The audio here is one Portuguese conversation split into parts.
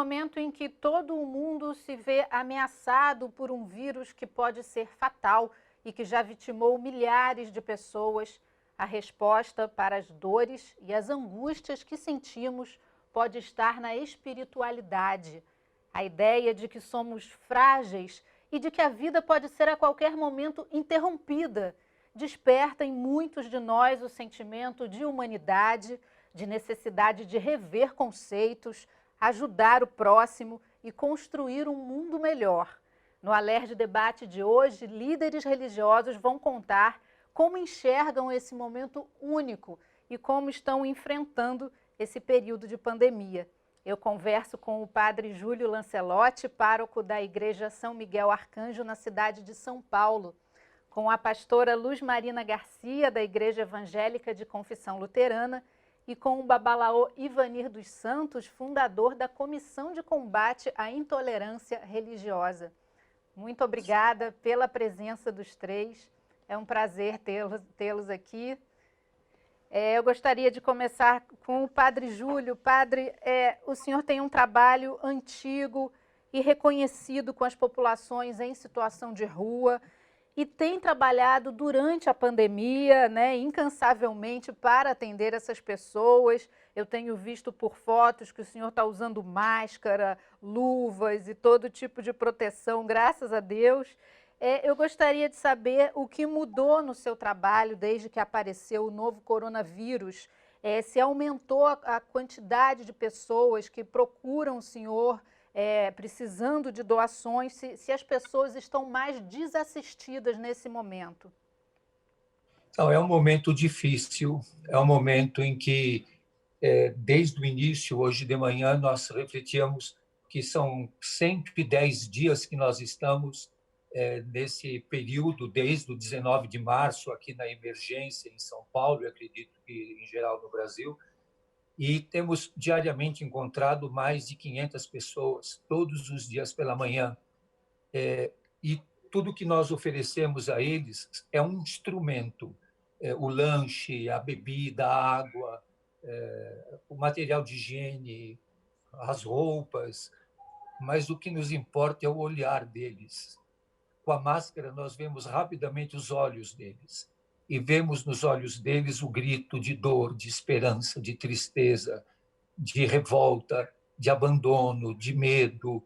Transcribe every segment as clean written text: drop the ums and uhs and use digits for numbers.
momento em que todo o mundo se vê ameaçado por um vírus que pode ser fatal e que já vitimou milhares de pessoas, a resposta para as dores e as angústias que sentimos pode estar na espiritualidade. A ideia de que somos frágeis e de que a vida pode ser a qualquer momento interrompida desperta em muitos de nós o sentimento de humanidade, de necessidade de rever conceitos, ajudar o próximo e construir um mundo melhor. No Alerj Debate de hoje, líderes religiosos vão contar como enxergam esse momento único e como estão enfrentando esse período de pandemia. Eu converso com o padre Júlio Lancelotti, pároco da Igreja São Miguel Arcanjo, na cidade de São Paulo, com a pastora Luz Marina Garcia, da Igreja Evangélica de Confissão Luterana, e com o babalaô Ivanir dos Santos, fundador da Comissão de Combate à Intolerância Religiosa. Muito obrigada pela presença dos três. É um prazer tê-los aqui. Eu gostaria de começar com o padre Júlio. Padre, o senhor tem um trabalho antigo e reconhecido com as populações em situação de rua e tem trabalhado durante a pandemia, né, incansavelmente para atender essas pessoas. Eu tenho visto por fotos que o senhor está usando máscara, luvas e todo tipo de proteção, graças a Deus. Eu gostaria de saber o que mudou no seu trabalho desde que apareceu o novo coronavírus, se aumentou a quantidade de pessoas que procuram o senhor precisando de doações, se as pessoas estão mais desassistidas nesse momento. Não, é um momento difícil, é um momento em que, desde o início, hoje de manhã, nós refletíamos que são 110 dias que nós estamos nesse período, desde o 19 de março, aqui na emergência em São Paulo, eu acredito que em geral no Brasil, e temos diariamente encontrado mais de 500 pessoas, todos os dias pela manhã. E tudo que nós oferecemos a eles é um instrumento, o lanche, a bebida, a água, o material de higiene, as roupas, mas o que nos importa é o olhar deles. Com a máscara, nós vemos rapidamente os olhos deles e vemos nos olhos deles o grito de dor, de esperança, de tristeza, de revolta, de abandono, de medo,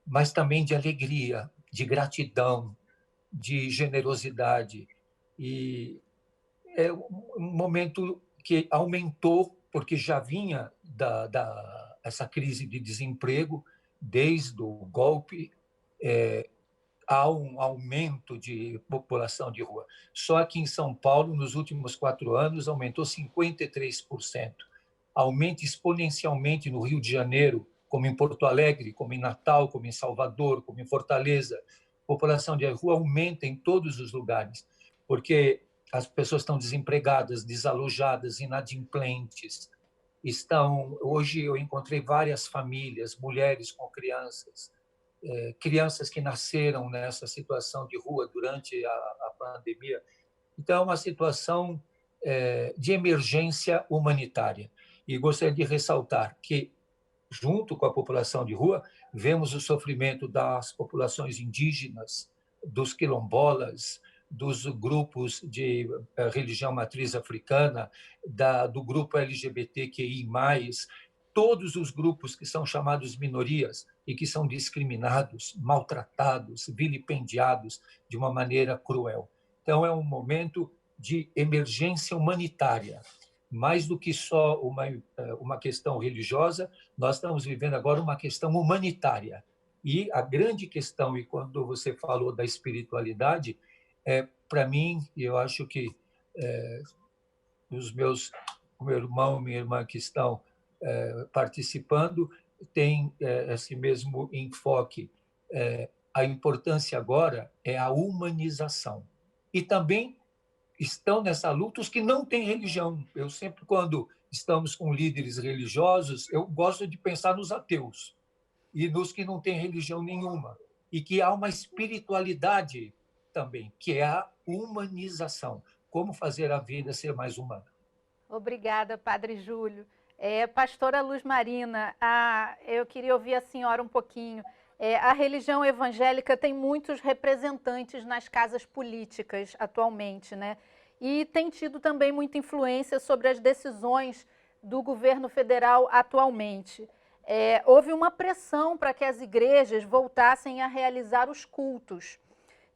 mas também de alegria, de gratidão, de generosidade. E é um momento que aumentou, porque já vinha essa crise de desemprego, desde o golpe, há um aumento de população de rua. Só aqui em São Paulo, nos últimos 4 anos, aumentou 53%. Aumenta exponencialmente no Rio de Janeiro, como em Porto Alegre, como em Natal, como em Salvador, como em Fortaleza. A população de rua aumenta em todos os lugares, porque as pessoas estão desempregadas, desalojadas, inadimplentes. Hoje eu encontrei várias famílias, mulheres com crianças, crianças que nasceram nessa situação de rua durante a pandemia. Então, é uma situação de emergência humanitária. E gostaria de ressaltar que, junto com a população de rua, vemos o sofrimento das populações indígenas, dos quilombolas, dos grupos de religião matriz africana, do grupo LGBTQI+, todos os grupos que são chamados minorias e que são discriminados, maltratados, vilipendiados de uma maneira cruel. Então, é um momento de emergência humanitária. Mais do que só uma questão religiosa, nós estamos vivendo agora uma questão humanitária. E a grande questão, e quando você falou da espiritualidade, para mim, eu acho que o meu irmão e minha irmã que estão participando têm esse mesmo enfoque. A importância agora é a humanização. E também estão nessa luta os que não têm religião. Eu sempre, quando estamos com líderes religiosos, eu gosto de pensar nos ateus e nos que não têm religião nenhuma. E que há uma espiritualidade também, que é a humanização. Como fazer a vida ser mais humana. Obrigada, padre Júlio. Pastora Luz Marina, eu queria ouvir a senhora um pouquinho. A religião evangélica tem muitos representantes nas casas políticas atualmente, né? E tem tido também muita influência sobre as decisões do governo federal atualmente. Houve uma pressão para que as igrejas voltassem a realizar os cultos.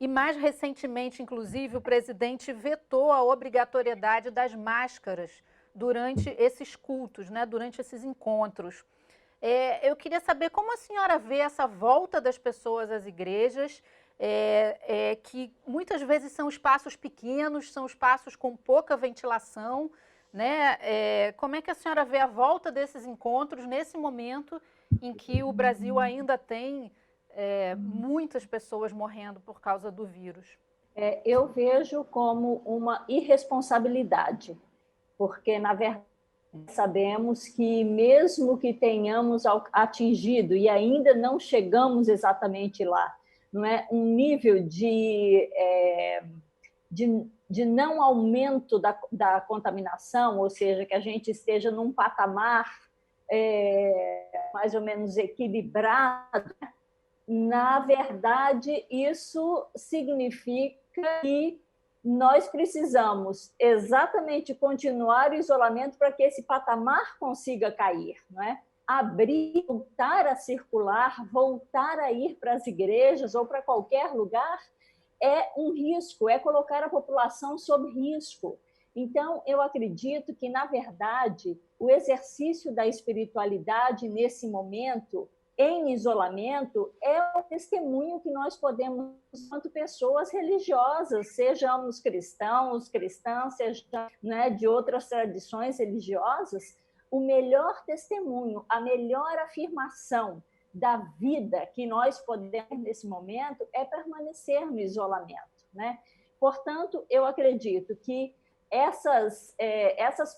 E mais recentemente, inclusive, o presidente vetou a obrigatoriedade das máscaras durante esses cultos, né? Durante esses encontros. Eu queria saber como a senhora vê essa volta das pessoas às igrejas, que muitas vezes são espaços pequenos, são espaços com pouca ventilação, né? Como é que a senhora vê a volta desses encontros nesse momento em que o Brasil ainda tem muitas pessoas morrendo por causa do vírus? Eu vejo como uma irresponsabilidade, porque, na verdade, sabemos que mesmo que tenhamos atingido, e ainda não chegamos exatamente lá, não é um nível de não aumento da contaminação, ou seja, que a gente esteja num patamar mais ou menos equilibrado. Na verdade, isso significa que nós precisamos exatamente continuar o isolamento para que esse patamar consiga cair, não é? Abrir, voltar a circular, voltar a ir para as igrejas ou para qualquer lugar é um risco, é colocar a população sob risco. Então, eu acredito que, na verdade, o exercício da espiritualidade nesse momento, em isolamento, é o testemunho que nós podemos, enquanto pessoas religiosas, sejamos cristãos, cristãs, sejam, né, de outras tradições religiosas, o melhor testemunho, a melhor afirmação da vida que nós podemos nesse momento é permanecer no isolamento, né? Portanto, eu acredito que essas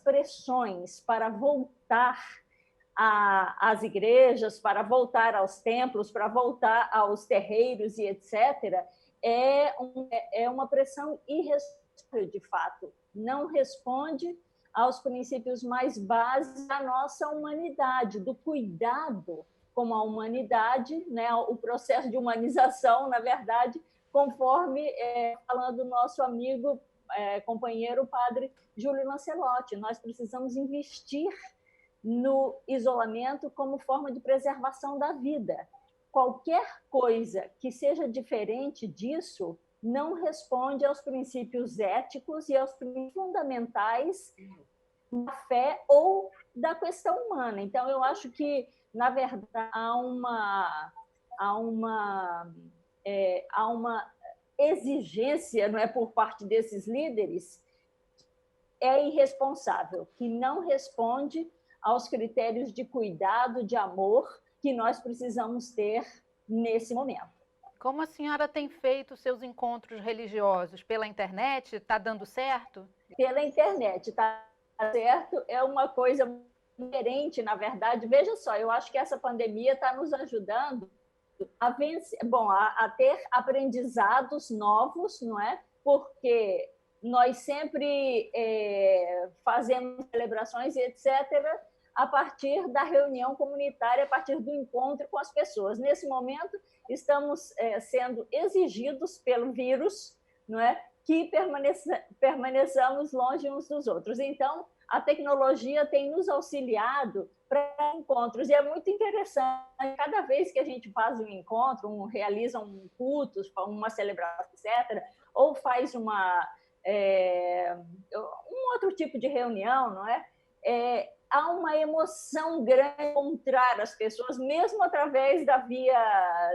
pressões para voltar às igrejas, para voltar aos templos, para voltar aos terreiros e etc., é uma pressão irresponsável, de fato. Não responde aos princípios mais básicos da nossa humanidade, do cuidado com a humanidade, né? O processo de humanização, na verdade, conforme falando nosso amigo, companheiro, padre Júlio Lancelotti. Nós precisamos investir no isolamento como forma de preservação da vida. Qualquer coisa que seja diferente disso não responde aos princípios éticos e aos princípios fundamentais da fé ou da questão humana. Então, eu acho que, na verdade, há uma exigência, não é, por parte desses líderes, irresponsável, que não responde aos critérios de cuidado, de amor que nós precisamos ter nesse momento. Como a senhora tem feito seus encontros religiosos? Pela internet? Está dando certo? Pela internet, está certo. É uma coisa diferente, na verdade. Veja só, eu acho que essa pandemia está nos ajudando a vencer, a ter aprendizados novos, não é? Porque nós sempre fazemos celebrações e etc., a partir da reunião comunitária, a partir do encontro com as pessoas. Nesse momento, estamos sendo exigidos pelo vírus, não é, que permaneçamos longe uns dos outros. Então, a tecnologia tem nos auxiliado para encontros, e é muito interessante, cada vez que a gente faz um encontro, realiza um culto, uma celebração, etc., ou faz um outro tipo de reunião, não é? Há uma emoção grande encontrar as pessoas, mesmo através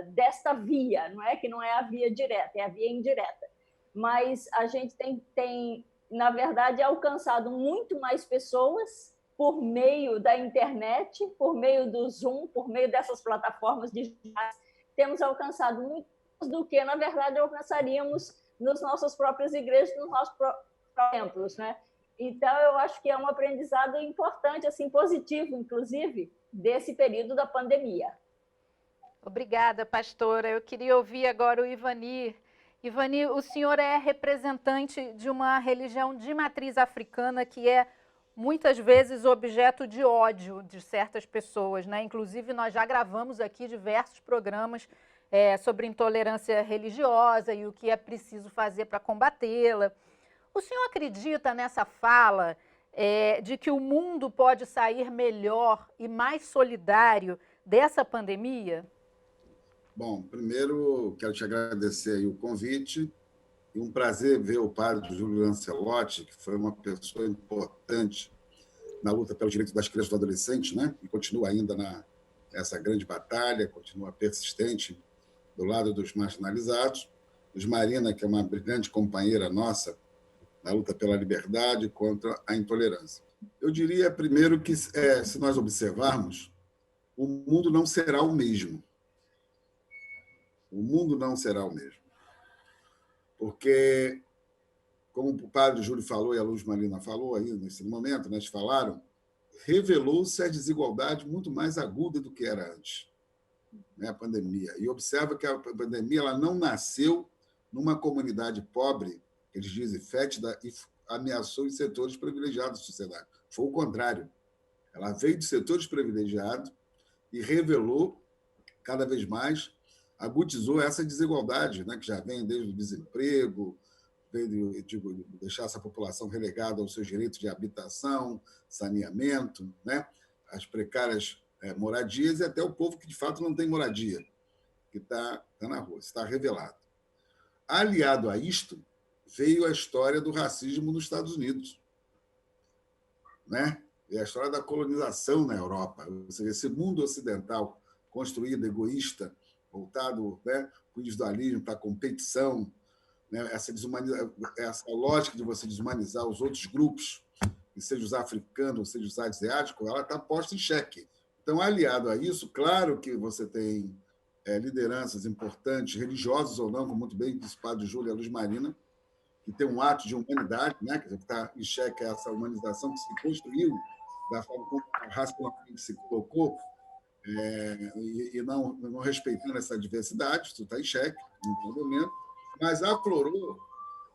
desta via, não é? Que não é a via direta, é a via indireta. Mas a gente tem, na verdade, alcançado muito mais pessoas por meio da internet, por meio do Zoom, por meio dessas plataformas digitais. Temos alcançado muito mais do que, na verdade, alcançaríamos nas nossas próprias igrejas, nos nossos próprios templos, né? Então, eu acho que é um aprendizado importante, assim, positivo, inclusive, desse período da pandemia. Obrigada, pastora. Eu queria ouvir agora o Ivanir. Ivanir, o senhor é representante de uma religião de matriz africana, que é muitas vezes objeto de ódio de certas pessoas, né? Inclusive, nós já gravamos aqui diversos programas sobre intolerância religiosa e o que é preciso fazer para combatê-la. O senhor acredita nessa fala de que o mundo pode sair melhor e mais solidário dessa pandemia? Bom, primeiro quero te agradecer aí o convite e um prazer ver o padre Júlio Lancelotti, que foi uma pessoa importante na luta pelos direitos das crianças e do adolescente, né? E continua ainda nessa grande batalha, continua persistente do lado dos marginalizados. Luz Marina, que é uma brilhante companheira nossa na luta pela liberdade contra a intolerância. Eu diria, primeiro, que se nós observarmos, o mundo não será o mesmo. O mundo não será o mesmo. Porque, como o padre Júlio falou e a Luz Marina falou aí nesse momento, nós falaram, revelou-se a desigualdade muito mais aguda do que era antes, né, a pandemia. E observa que a pandemia ela não nasceu numa comunidade pobre, que eles dizem fétida, e ameaçou os setores privilegiados da sociedade. Foi o contrário. Ela veio de setores privilegiados e revelou cada vez mais, agudizou essa desigualdade, né, que já vem desde o desemprego, veio de deixar essa população relegada aos seus direitos de habitação, saneamento, né, as precárias moradias e até o povo que, de fato, não tem moradia, que está na rua, está revelado. Aliado a isto, veio a história do racismo nos Estados Unidos, né? E a história da colonização na Europa. Ou seja, esse mundo ocidental construído, egoísta, voltado, né, para o individualismo, para a competição, né, essa lógica de você desumanizar os outros grupos, seja os africanos, seja os asiáticos, ela está posta em xeque. Então, aliado a isso, claro que você tem lideranças importantes, religiosas ou não, como muito bem disse o padre Júlio e a Luz Marina, que tem um ato de humanidade, né, que está em xeque essa humanização que se construiu da forma como racionalmente se colocou, e não respeitando essa diversidade, isso está em xeque, no momento, mas aflorou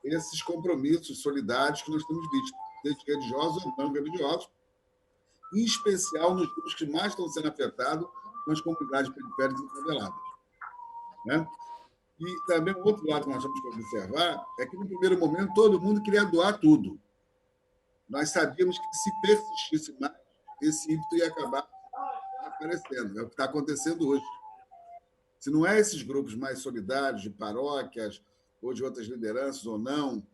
esses compromissos solidários que nós temos visto, desde religiosos ou não religiosos, em especial nos grupos que mais estão sendo afetados, nas comunidades periféricas e faveladas, né? E também o outro lado que nós temos que observar é que, no primeiro momento, todo mundo queria doar tudo. Nós sabíamos que, se persistisse mais, esse ímpeto ia acabar aparecendo. É o que está acontecendo hoje. Se não é esses grupos mais solidários, de paróquias, ou de outras lideranças, ou não,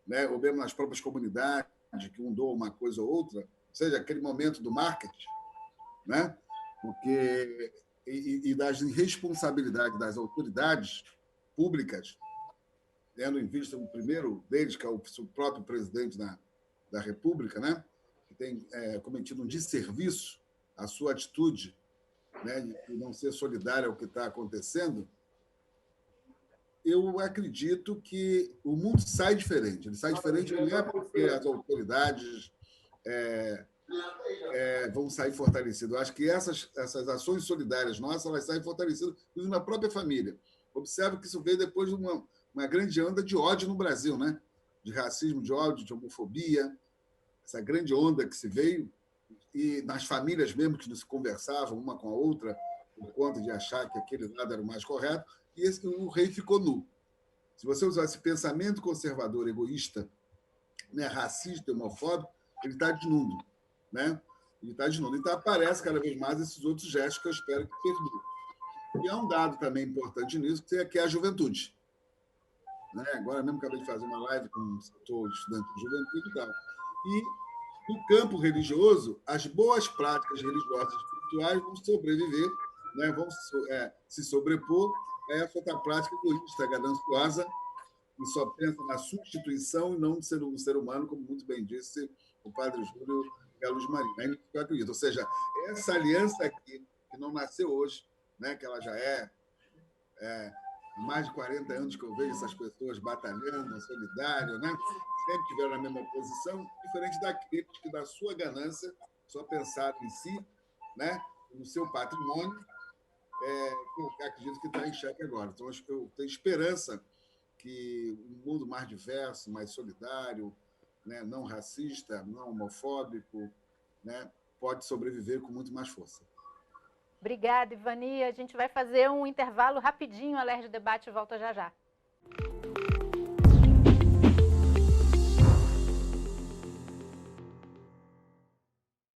né, ou mesmo nas próprias comunidades, que um doa uma coisa ou outra, ou seja, aquele momento do marketing, né? Porque, e das irresponsabilidades das autoridades públicas, tendo em vista o primeiro deles, que é o próprio presidente da República, né, que tem cometido um desserviço à sua atitude, né, de não ser solidária ao que está acontecendo, eu acredito que o mundo sai diferente. Ele sai diferente não é porque as autoridades vão sair fortalecidas. Eu acho que essas ações solidárias nossas elas saem fortalecidas, inclusive na própria família. Observe que isso veio depois de uma grande onda de ódio no Brasil, né? De racismo, de ódio, de homofobia, essa grande onda que se veio, e nas famílias mesmo que não se conversavam uma com a outra, por conta de achar que aquele lado era o mais correto, e o rei ficou nu. Se você usar esse pensamento conservador, egoísta, né, racista, homofóbico, ele está desnudo, né? Ele está desnudo. Então, aparece cada vez mais esses outros gestos que eu espero que perduram. E há um dado também importante nisso, que é a juventude. Né? Agora mesmo acabei de fazer uma live com um setor estudante de juventude e tal. E, no campo religioso, as boas práticas religiosas e espirituais vão sobreviver, né? Vão se sobrepor a essa outra prática egoísta, gananciosa, e só pensa na substituição e não no ser humano, como muito bem disse o padre Júlio e a Luz Marina. É isso que eu acredito. Ou seja, essa aliança aqui, que não nasceu hoje, né, que ela já mais de 40 anos que eu vejo essas pessoas batalhando, solidárias, né? Sempre tiveram na mesma posição, diferente daqueles que, da sua ganância, só pensaram em si, né? No seu patrimônio, que eu acredito que está em xeque agora. Então, eu tenho esperança que um mundo mais diverso, mais solidário, né, não racista, não homofóbico, né, pode sobreviver com muito mais força. Obrigada, Ivani. A gente vai fazer um intervalo rapidinho. A Alerj Debate volta já já.